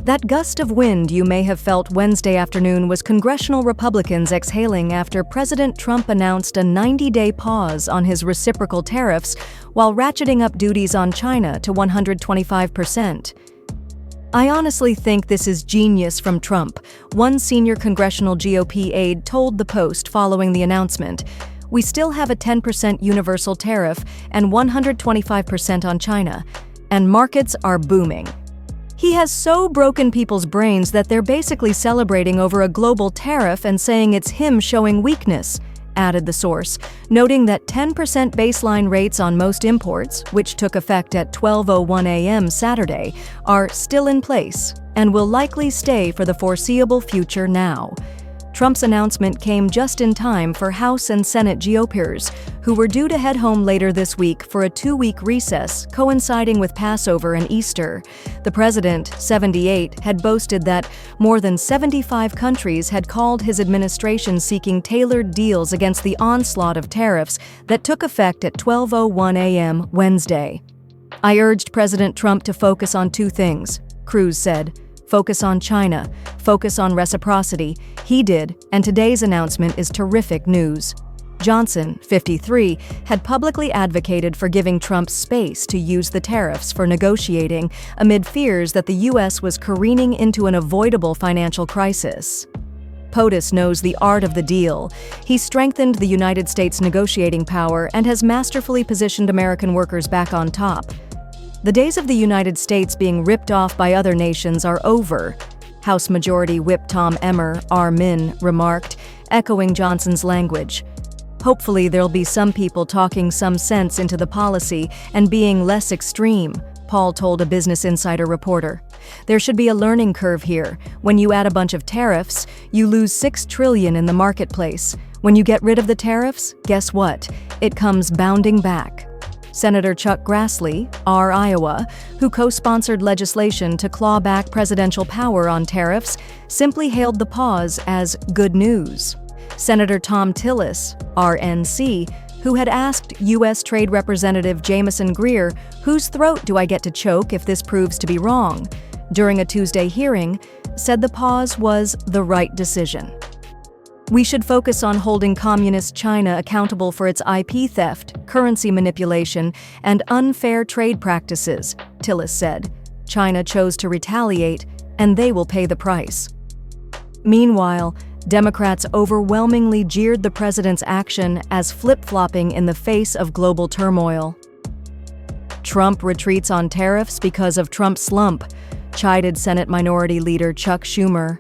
That gust of wind you may have felt Wednesday afternoon was congressional Republicans exhaling after President Trump announced a 90-day pause on his reciprocal tariffs while ratcheting up duties on China to 125%. "I honestly think this is genius from Trump," one senior congressional GOP aide told the Post following the announcement. "We still have a 10% universal tariff and 125% on China, and markets are booming." He has so broken people's brains that they're basically celebrating over a global tariff and saying it's him showing weakness, added the source, noting that 10% baseline rates on most imports, which took effect at 12:01 a.m. Saturday, are still in place and will likely stay for the foreseeable future now. Trump's announcement came just in time for House and Senate GOPers, who were due to head home later this week for a 2-week recess coinciding with Passover and Easter. The president, 78, had boasted that more than 75 countries had called his administration seeking tailored deals against the onslaught of tariffs that took effect at 12:01 a.m. Wednesday. "I urged President Trump to focus on two things," Cruz said. "Focus on China, focus on reciprocity." He did, and today's announcement is terrific news. Johnson, 53, had publicly advocated for giving Trump space to use the tariffs for negotiating amid fears that the U.S. was careening into an avoidable financial crisis. POTUS knows the art of the deal. He strengthened the United States' negotiating power and has masterfully positioned American workers back on top. "The days of the United States being ripped off by other nations are over," House Majority Whip Tom Emmer, R-Min, remarked, echoing Johnson's language. "Hopefully there'll be some people talking some sense into the policy and being less extreme," Paul told a Business Insider reporter. "There should be a learning curve here. When you add a bunch of tariffs, you lose $6 trillion in the marketplace. When you get rid of the tariffs, guess what? It comes bounding back." Senator Chuck Grassley, R. Iowa, who co-sponsored legislation to claw back presidential power on tariffs, simply hailed the pause as good news. Senator Tom Tillis, RNC, who had asked U.S. Trade Representative Jamieson Greer, "Whose throat do I get to choke if this proves to be wrong?" during a Tuesday hearing, said the pause was the right decision. "We should focus on holding Communist China accountable for its IP theft, currency manipulation, and unfair trade practices," Tillis said. "China chose to retaliate, and they will pay the price." Meanwhile, Democrats overwhelmingly jeered the president's action as flip-flopping in the face of global turmoil. "Trump retreats on tariffs because of Trump's slump," chided Senate Minority Leader Chuck Schumer.